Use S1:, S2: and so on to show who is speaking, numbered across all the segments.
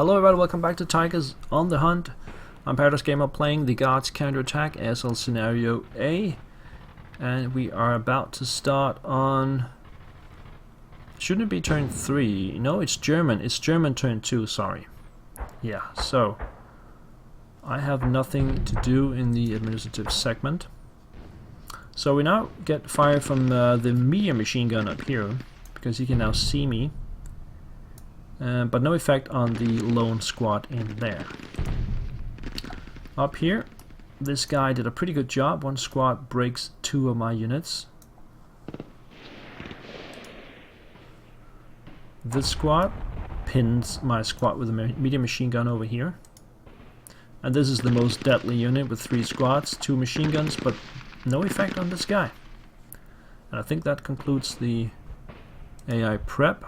S1: Hello everybody, welcome back to Tigers on the Hunt. I'm Paradise Gamer playing the Gods Counterattack ASL Scenario A. And we are about to start on... Shouldn't it be turn 3? No, it's German. It's German turn 2, sorry. Yeah, so... I have nothing to do in the administrative segment. So we now get fire from the medium machine gun up here, because he can now see me. But no effect on the lone squad in there. Up here, this guy did a pretty good job. One squad breaks 2 of my units. This squad pins my squad with a medium machine gun over here. And this is the most deadly unit with 3 squads, 2 machine guns, but no effect on this guy. And I think that concludes the AI prep.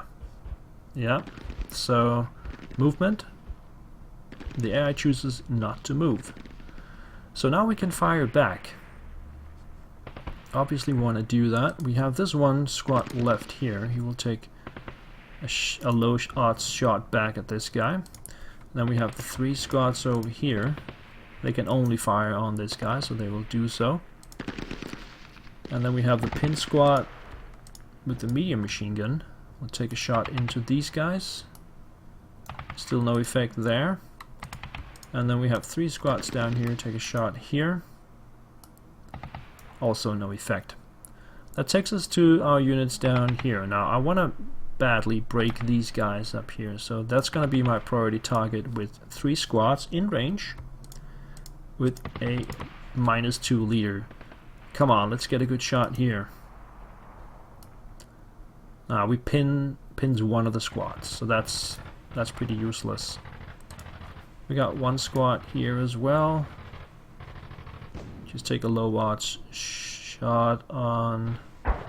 S1: Yeah. So, movement, the AI chooses not to move. So now we can fire back. Obviously want to do that. We have this one squad left here. He will take a low odds shot back at this guy. Then we have the 3 squads over here. They can only fire on this guy, so they will do so. And then we have the pin squad with the medium machine gun. We'll take a shot into these guys. Still no effect there. And then we have 3 squads down here, take a shot here. Also no effect. That takes us to our units down here. Now I want to badly break these guys up here, so that's going to be my priority target with 3 squads in range with a -2 leader. Come on, let's get a good shot here. We pins one of the squads, so that's pretty useless. We got 1 squad here as well. Just take a low odds shot on...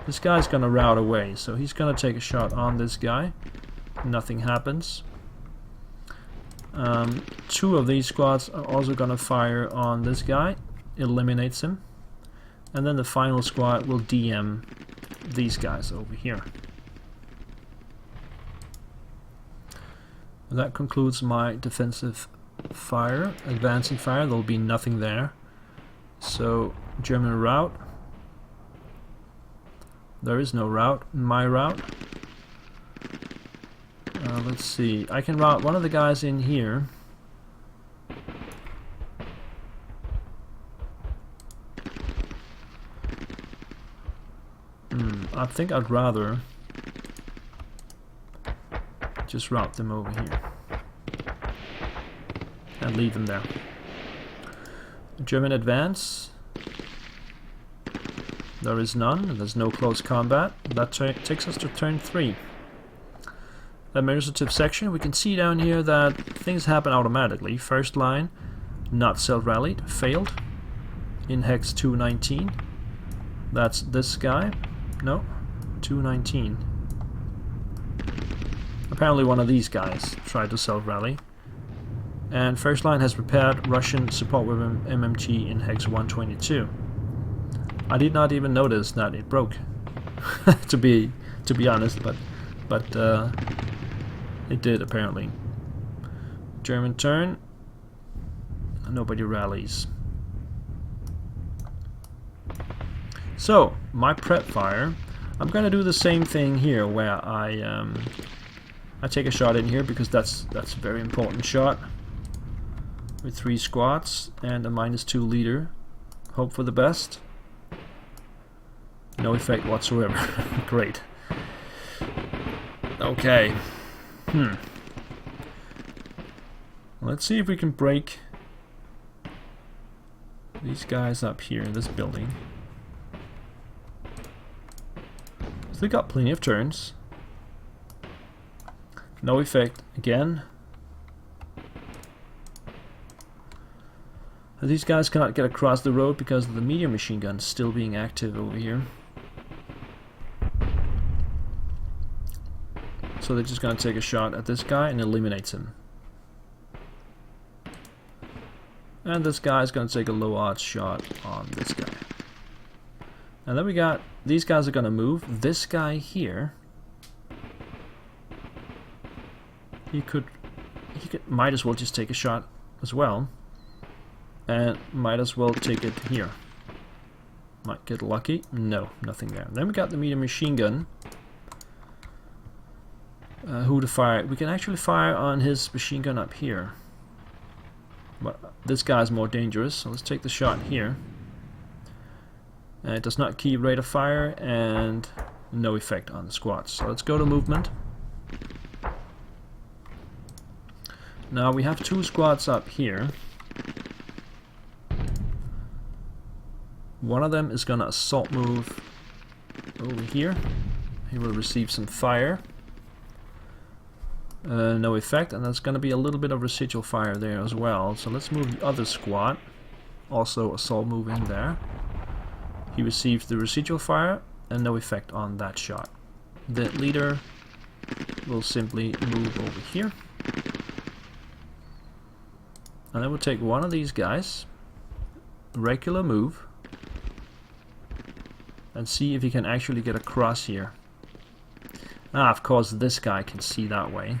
S1: This guy's gonna rout away, so he's gonna take a shot on this guy. Nothing happens. 2 of these squads are also gonna fire on this guy. Eliminates him. And then the final squad will DM these guys over here. That concludes my defensive fire. Advancing fire, there'll be nothing there. So, German route. There is no route. My route. Let's see. I can route one of the guys in here. I think I'd rather just route them over here and leave them there. German advance. There is none, and there's no close combat. That takes us to turn 3. Administrative section, we can see down here that things happen automatically. First line, not self-rallied, failed. In hex 219. That's this guy. No, 219. Apparently one of these guys tried to self-rally. And first line has prepared Russian support with MMT in hex 122. I did not even notice that it broke, to be honest, but it did apparently. German turn. Nobody rallies. So my prep fire. I'm gonna do the same thing here, where I take a shot in here because that's a very important shot. With 3 squads and a -2 leader. Hope for the best. No effect whatsoever. Great. Okay. Let's see if we can break these guys up here in this building. They got plenty of turns. No effect again. These guys cannot get across the road because of the medium machine gun still being active over here. So they're just gonna take a shot at this guy and eliminates him. And this guy's gonna take a low odds shot on this guy. And then we got, these guys are gonna move. This guy here, he could might as well just take a shot as well. And might as well take it here. Might get lucky. No, nothing there. Then we got the medium machine gun. Who to fire? We can actually fire on his machine gun up here. But this guy's more dangerous, so let's take the shot here. It does not keep rate of fire and no effect on the squads. So let's go to movement. Now we have 2 squads up here. One of them is gonna assault move over here. He will receive some fire. No effect, and there's gonna be a little bit of residual fire there as well. So let's move the other squad. Also assault move in there. He receives the residual fire and no effect on that shot. The leader will simply move over here. And then we'll take one of these guys, regular move, and see if he can actually get across here. Ah, of course this guy can see that way.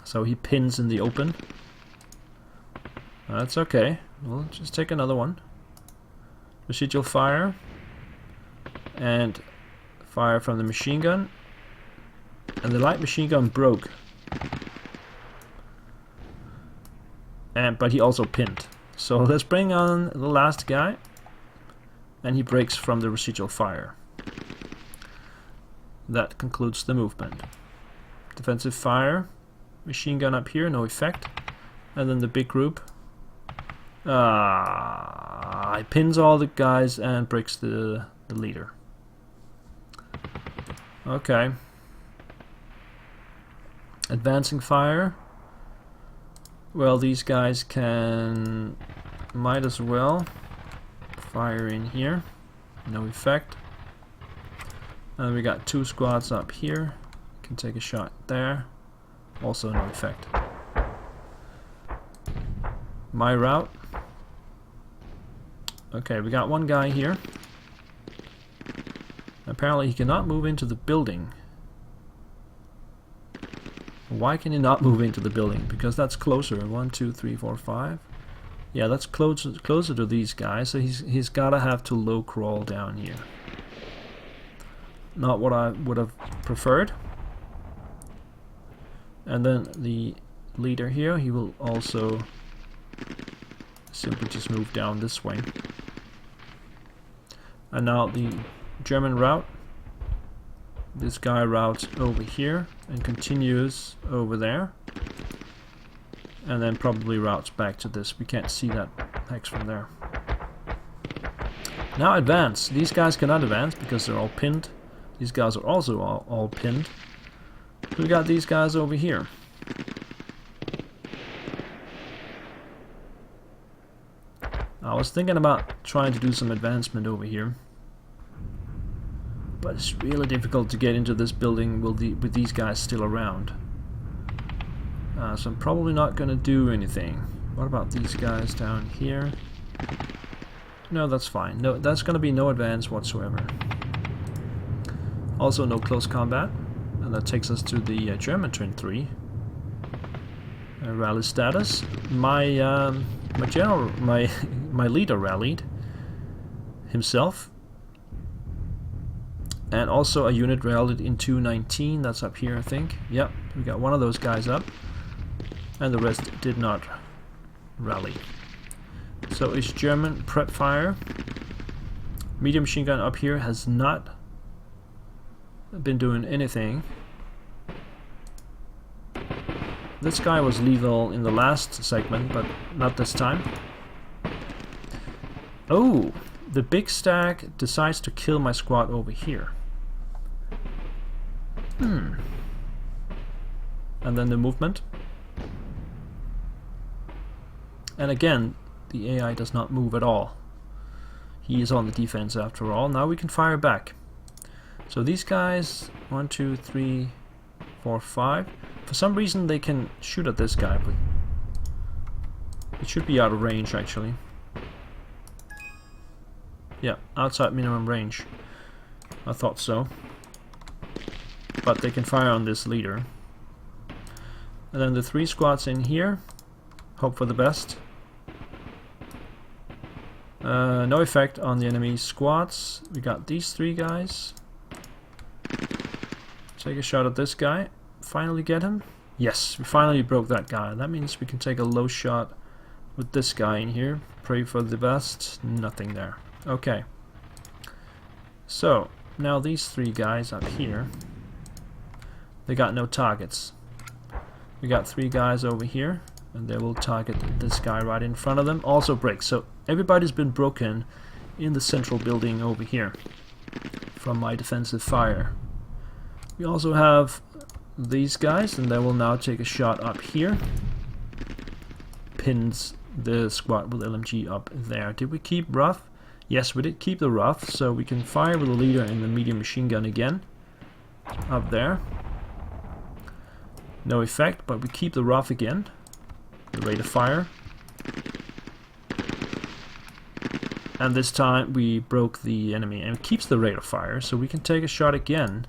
S1: So he pins in the open. That's okay. We'll just take another one. Residual fire. And fire from the machine gun. And the light machine gun broke. But he also pinned. So let's bring on the last guy. And he breaks from the residual fire. That concludes the movement. Defensive fire. Machine gun up here, no effect. And then the big group. He pins all the guys and breaks the leader. Okay. Advancing fire. Well, these guys might as well fire in here. No effect. And we got 2 squads up here. Can take a shot there. Also no effect. My route. Okay, we got one guy here. Apparently he cannot move into the building. Why can he not move into the building? Because that's closer. 1, 2, 3, 4, 5. Yeah, that's closer to these guys, so he's gotta have to low crawl down here. Not what I would have preferred. And then the leader here, he will also simply just move down this way. And now the German route. This guy routes over here and continues over there. And then probably routes back to this. We can't see that hex from there. Now advance. These guys cannot advance because they're all pinned. These guys are also all pinned. We got these guys over here. I was thinking about trying to do some advancement over here, but it's really difficult to get into this building with these guys still around. So I'm probably not going to do anything. What about these guys down here? No, that's fine. No, that's going to be no advance whatsoever. Also no close combat. And that takes us to the German turn 3. Rally status. My leader rallied himself. And also a unit rallied in 219. That's up here, I think. Yep, we got one of those guys up. And the rest did not rally. So it's German prep fire. Medium machine gun up here has not been doing anything. This guy was lethal in the last segment, but not this time. Oh, the big stack decides to kill my squad over here. And then the movement. And again, the AI does not move at all. He is on the defense after all. Now we can fire back. So these guys, 1, 2, 3, 4, 5. For some reason they can shoot at this guy, but it should be out of range actually. Yeah, outside minimum range. I thought so. But they can fire on this leader. And then the 3 squads in here. Hope for the best. No effect on the enemy squads. We got these 3 guys. Take a shot at this guy. Finally get him. Yes, we finally broke that guy. That means we can take a low shot with this guy in here. Pray for the best. Nothing there. Okay. So, now these 3 guys up here. They got no targets. We got 3 guys over here. And they will target this guy right in front of them. Also break. So everybody's been broken in the central building over here from my defensive fire. We also have these guys, and they will now take a shot up here. Pins the squad with LMG up there. Did we keep rough? Yes, we did keep the rough, so we can fire with the leader in the medium machine gun again. Up there. No effect, but we keep the rough again. The rate of fire. And this time we broke the enemy, and it keeps the rate of fire, so we can take a shot again.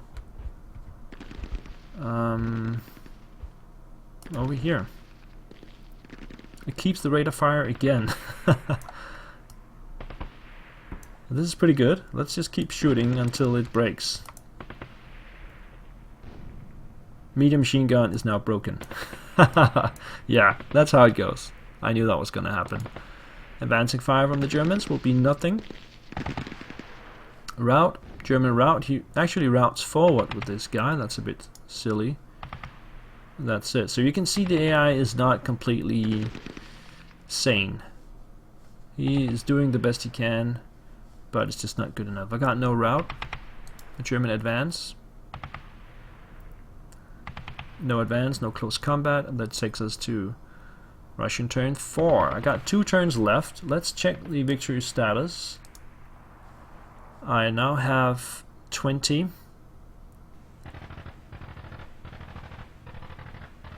S1: Over here. It keeps the rate of fire again. This is pretty good. Let's just keep shooting until it breaks. Medium machine gun is now broken. Yeah, that's how it goes. I knew that was gonna happen. Advancing fire from the Germans will be nothing. Route. German route. He actually routes forward with this guy. That's a bit silly. That's it. So you can see the AI is not completely sane. He is doing the best he can, but it's just not good enough. I got no route. A German advance. No advance, no close combat, and that takes us to Russian turn 4. I got 2 turns left. Let's check the victory status. I now have 20.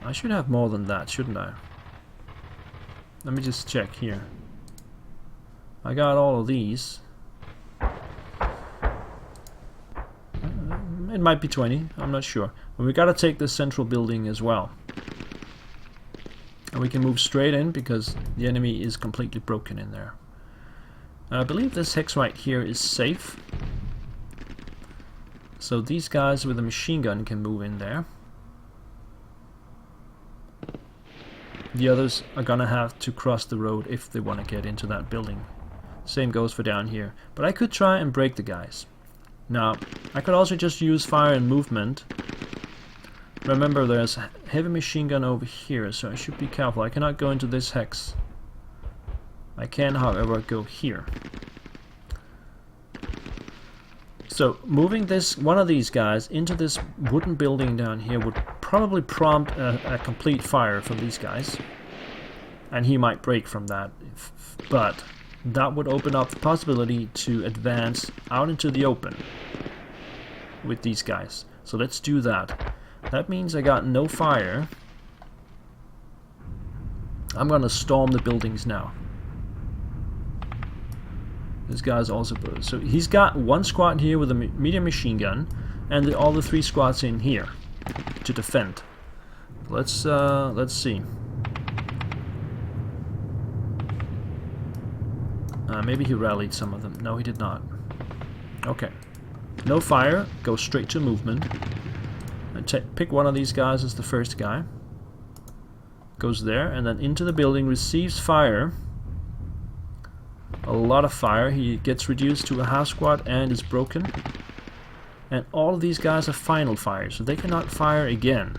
S1: I should have more than that, shouldn't I? Let me just check here. I got all of these. It might be 20, I'm not sure. But we gotta take this central building as well. And we can move straight in because the enemy is completely broken in there. I believe this hex right here is safe. So these guys with a machine gun can move in there. The others are gonna have to cross the road if they want to get into that building. Same goes for down here. But I could try and break the guys. Now, I could also just use fire and movement. Remember, there's a heavy machine gun over here, so I should be careful. I cannot go into this hex. I can, however, go here. So, moving this one of these guys into this wooden building down here would probably prompt a complete fire from these guys. And he might break from that. But that would open up the possibility to advance out into the open with these guys. So let's do that. That means I got no fire. I'm gonna storm the buildings now. This guy's also... So he's got 1 squad here with a medium machine gun, and all the 3 squads in here to defend. Let's see. Maybe he rallied some of them. No, he did not. Okay. No fire. Go straight to movement. And pick one of these guys as the first guy. Goes there, and then into the building, receives fire. A lot of fire. He gets reduced to a half squad and is broken. And all of these guys have final fire, so they cannot fire again.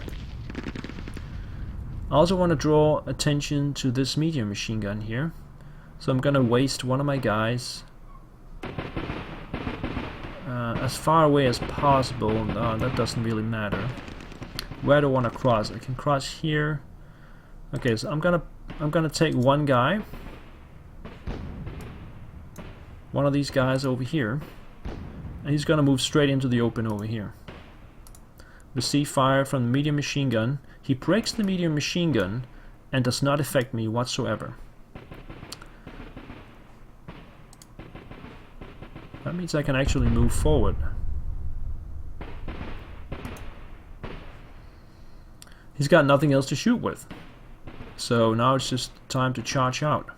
S1: I also want to draw attention to this medium machine gun here. So I'm gonna waste one of my guys as far away as possible. That doesn't really matter. Where do I want to cross? I can cross here. Okay, so I'm gonna take one guy, one of these guys over here, and he's gonna move straight into the open over here. Receive fire from the medium machine gun. He breaks the medium machine gun and does not affect me whatsoever. That means I can actually move forward. he's got nothing else to shoot with. So now it's just time to charge out.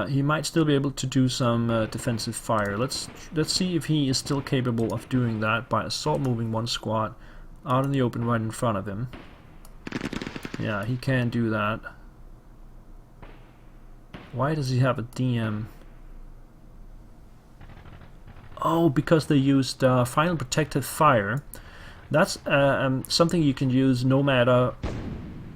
S1: He might still be able to do some defensive fire. Let's see if he is still capable of doing that by assault moving one squad out in the open right in front of him. Yeah, he can do that. Why does he have a DM? Oh, because they used final protective fire. That's something you can use no matter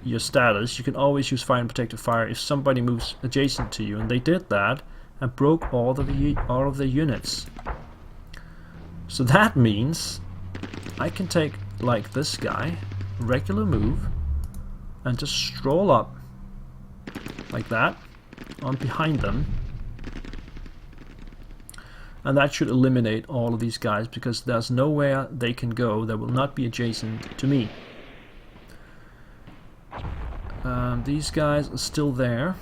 S1: your status. You can always use fire and protective fire if somebody moves adjacent to you, and they did that and broke all of the units. So that means I can take like this guy, regular move, and just stroll up like that on behind them, and that should eliminate all of these guys because there's nowhere they can go that will not be adjacent to me. These guys are still there.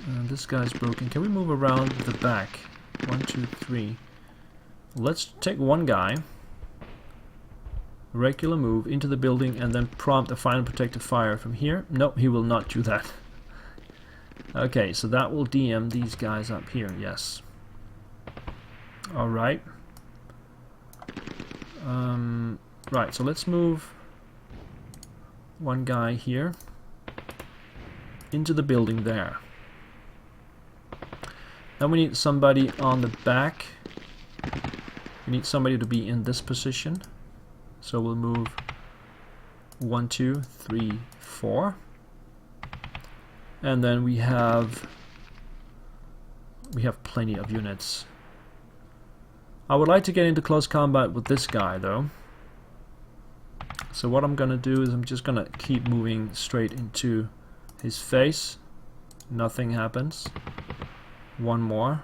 S1: And this guy's broken. Can we move around the back? 1, 2, 3. Let's take one guy, regular move into the building, and then prompt a final protective fire from here. Nope, he will not do that. Okay, so that will DM these guys up here, yes. Alright. Right, so let's move one guy here into the building there. Then we need somebody on the back. We need somebody to be in this position. So we'll move 1, 2, 3, 4. And then we have plenty of units. I would like to get into close combat with this guy though. So what I'm gonna do is I'm just gonna keep moving straight into his face. Nothing happens. One more.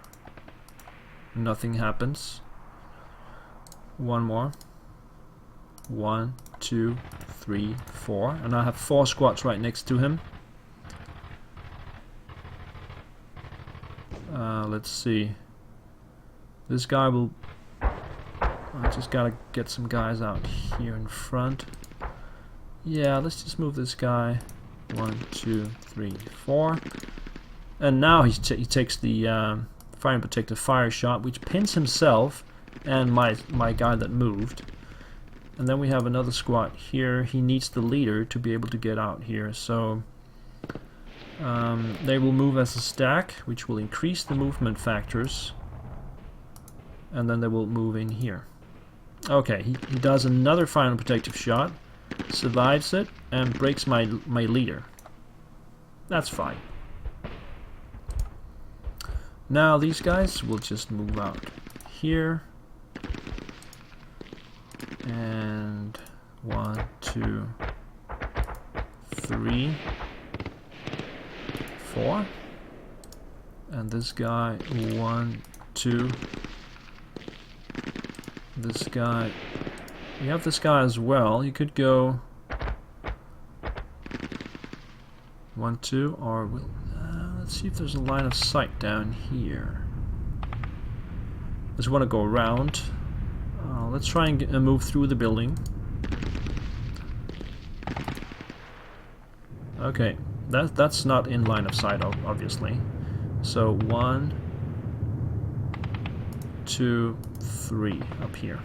S1: Nothing happens. One more. 1, 2, 3, 4. And I have 4 squads right next to him. Let's see. This guy will... I just gotta get some guys out here in front. Yeah, let's just move this guy. 1, 2, 3, 4. And now he takes the fire and protective fire shot, which pins himself and my guy that moved. And then we have another squad here. He needs the leader to be able to get out here. So they will move as a stack, which will increase the movement factors. And then they will move in here. Okay, he does another final protective shot, survives it, and breaks my leader. That's fine. Now these guys will just move out here. And 1, 2, 3, 4. And this guy, 1, 2. This guy. We have this guy as well. You could go 1, 2, or let's see if there's a line of sight down here. Just want to go around. Let's try and move through the building. Okay, that's not in line of sight, obviously. So 1, 2, 3 up here.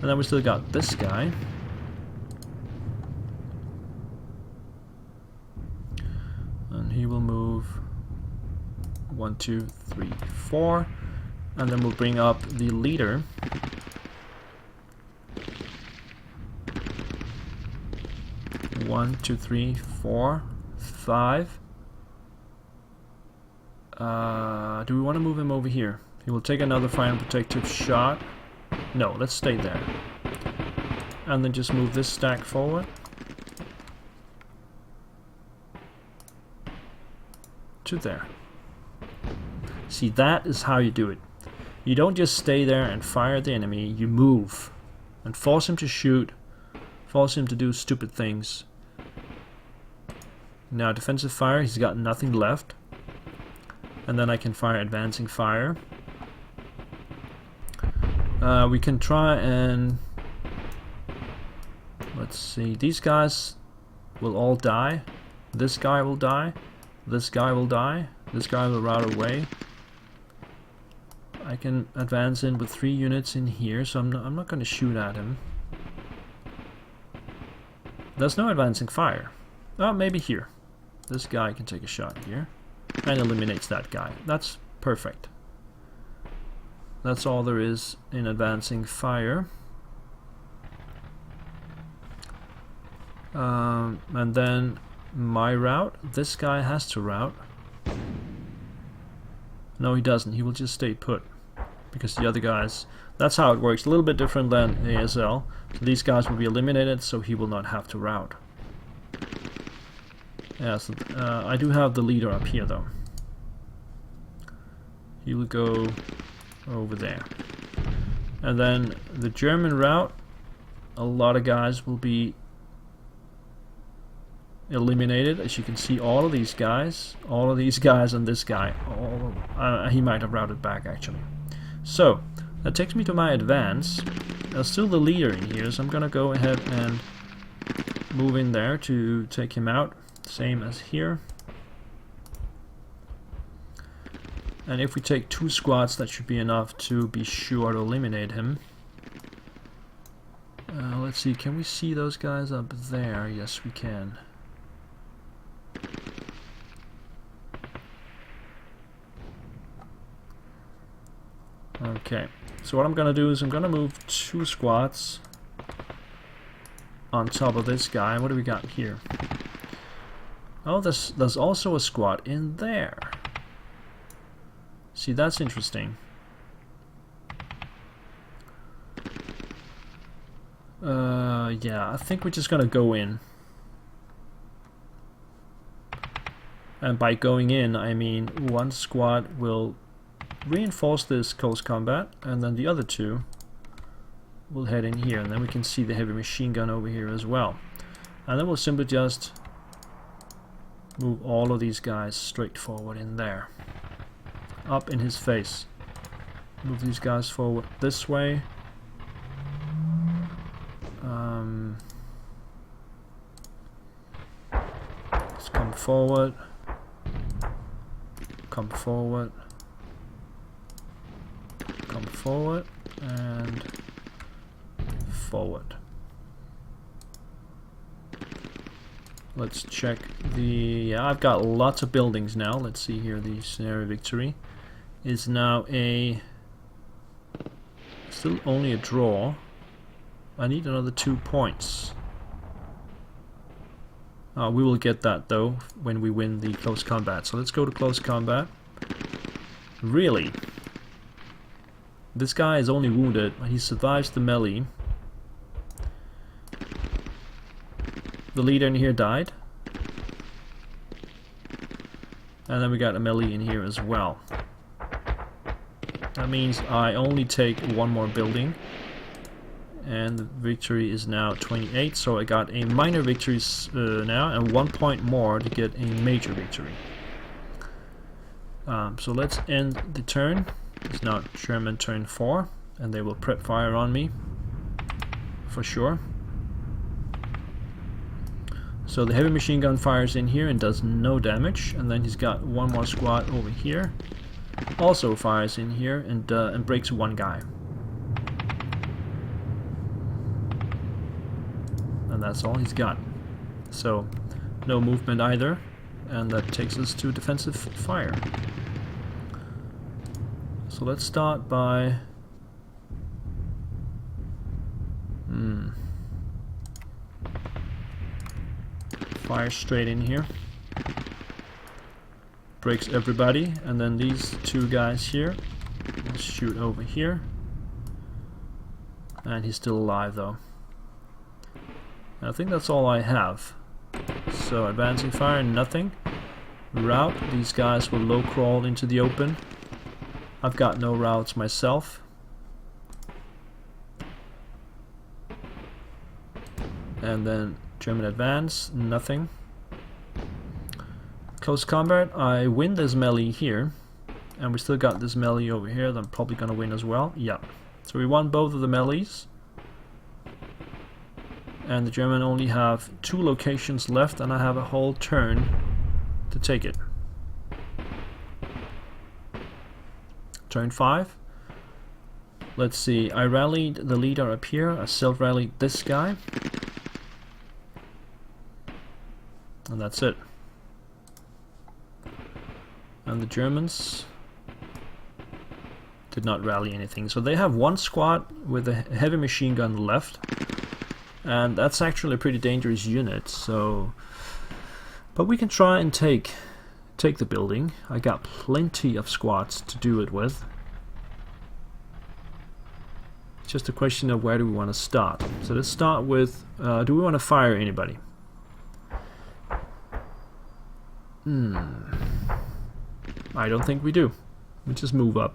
S1: And then we still got this guy. And he will move 1, 2, 3, 4. And then we'll bring up the leader. One, 2, 3, 4, 5. Do we want to move him over here? He will take another fire and protective shot. No, let's stay there. And then just move this stack forward. To there. See, that is how you do it. You don't just stay there and fire at the enemy, you move and force him to shoot, force him to do stupid things. Now defensive fire, he's got nothing left. And then I can fire advancing fire. We can try and... let's see, these guys will all die. This guy will die. This guy will die. This guy will rout away. I can advance in with 3 units in here, so I'm not going to shoot at him. There's no advancing fire. Oh, maybe here. This guy can take a shot here. And eliminates that guy. That's perfect. That's all there is in advancing fire. And then my route. This guy has to route. No, he doesn't. He will just stay put. Because the other guys... that's how it works. A little bit different than ASL. So these guys will be eliminated, so he will not have to route. Yeah, so I do have the leader up here, though. He will go over there. And then the German route, a lot of guys will be eliminated. As you can see, all of these guys, and this guy, he might have routed back actually. So that takes me to my advance. There's still the leader in here, so I'm gonna go ahead and move in there to take him out, same as here. And if we take 2 squads, that should be enough to be sure to eliminate him. Let's see, can we see those guys up there? Yes, we can. Okay, so what I'm gonna do is I'm gonna move 2 squads on top of this guy. What do we got here? Oh, there's also a squad in there. See, that's interesting. Yeah, I think we're just gonna go in. And by going in, I mean 1 squad will reinforce this close combat, and then the other 2 will head in here, and then we can see the heavy machine gun over here as well. And then we'll simply just move all of these guys straight forward in there. Up in his face. Move these guys forward this way. Let's come forward. Come forward. Come forward. And forward. Let's check the... yeah, I've got lots of buildings now. Let's see here. The scenario victory is now a... still only a draw. I need another 2 points. We will get that though when we win the close combat. So let's go to close combat. Really? This guy is only wounded. He survives the melee. The leader in here died. And then we got a melee in here as well. That means I only take 1 more building. And the victory is now 28. So I got a minor victory now and 1 point more to get a major victory. So let's end the turn. It's now German turn 4. And they will prep fire on me. For sure. So the heavy machine gun fires in here and does no damage, and then he's got 1 more squad over here, also fires in here and breaks 1 guy. And that's all he's got. So no movement either, and that takes us to defensive fire. So let's start by... fire straight in here. Breaks everybody, and then these 2 guys here. Let's shoot over here. And he's still alive though. And I think that's all I have. So advancing fire, nothing. Route, these guys will low crawl into the open. I've got no routes myself. And then German advance, nothing. Close combat, I win this melee here. And we still got this melee over here that I'm probably gonna win as well. Yeah. So we won both of the melees. And the German only have 2 locations left, and I have a whole turn to take it. Turn 5. Let's see, I rallied the leader up here, I self-rallied this guy. And that's it. And the Germans did not rally anything. So they have 1 squad with a heavy machine gun left. And that's actually a pretty dangerous unit, so... But we can try and take the building. I got plenty of squads to do it with. It's just a question of where do we want to start. So let's start with, do we want to fire anybody? I don't think we do. We just move up.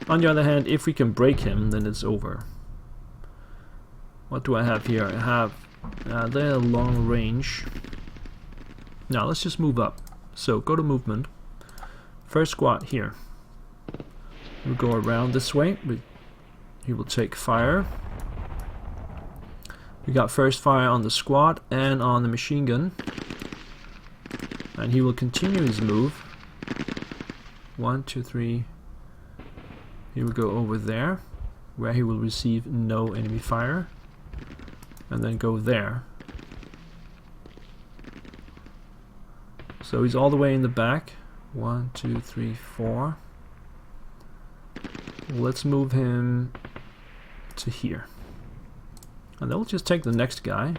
S1: On the other hand, if we can break him, then it's over. What do I have here? I have they're long range. Now let's just move up. So go to movement. First squad here. We'll go around this way. He will take fire. We got first fire on the squad and on the machine gun. And he will continue his move. 1, 2, 3. He will go over there, where he will receive no enemy fire. And then go there. So he's all the way in the back. 1, 2, 3, 4. Let's move him to here. And then we'll just take the next guy.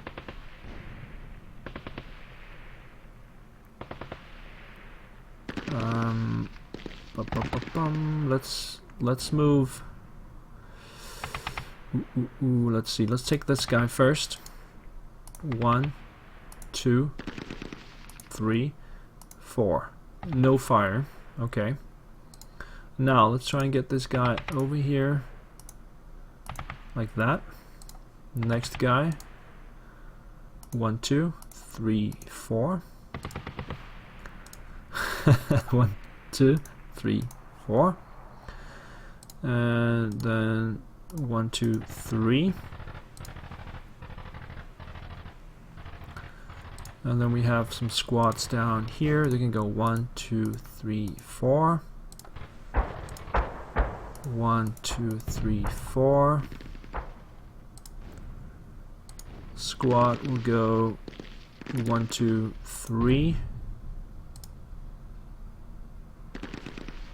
S1: Let's move. Let's see. Let's take this guy first. 1, 2, 3, 4. No fire. Okay. Now let's try and get this guy over here, like that. Next guy. 1, 2, 3, 4. 1, 2, 3, 4. And then 1, 2, 3. And then we have some squads down here. They can go 1, 2, 3, 4. 1, 2, 3, 4. Squad will go 1, 2, 3.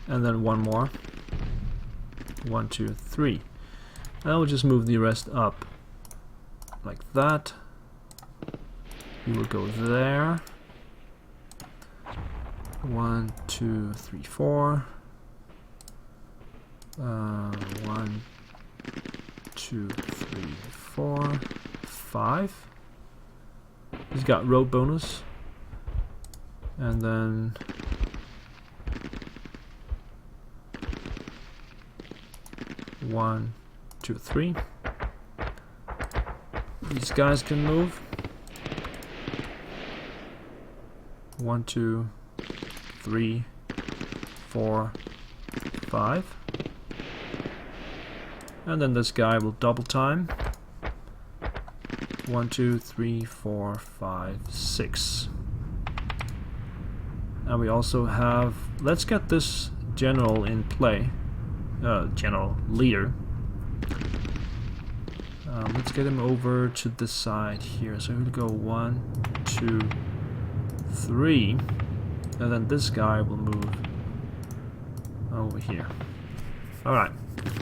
S1: And then one more. 1, 2, 3. And we'll just move the rest up like that. We will go there. 1, 2, 3, 4. 1, 2, 3, 4, 5. He's got road bonus. And then one, 2, 3. These guys can move. 1, 2, 3, 4, 5. And then this guy will double time. 1, 2, 3, 4, 5, 6. And we also have, let's get this general in play. General leader. Let's get him over to this side here. So we'll go 1, 2, 3. And then this guy will move over here. Alright.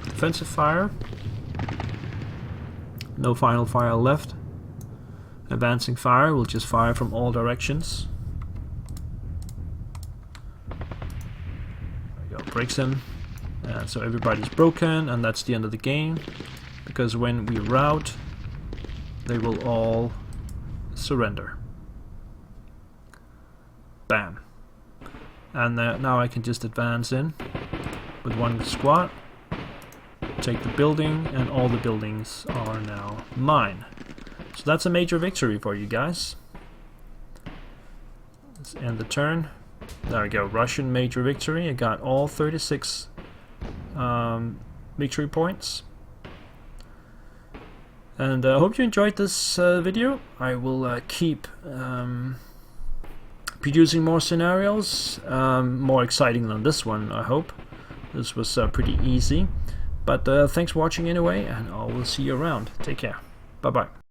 S1: Defensive fire. No final fire left. Advancing fire. We'll just fire from all directions. There we go. Breaks him. And so everybody's broken, and that's the end of the game. Because when we rout, they will all surrender. Bam. And now I can just advance in with one squad. Take the building, and all the buildings are now mine. So that's a major victory for you guys. Let's end the turn. There we go, Russian major victory. I got all 36 victory points. And I hope you enjoyed this video. I will keep producing more scenarios, more exciting than this one, I hope. This was pretty easy. But thanks for watching anyway, and I will see you around. Take care. Bye-bye.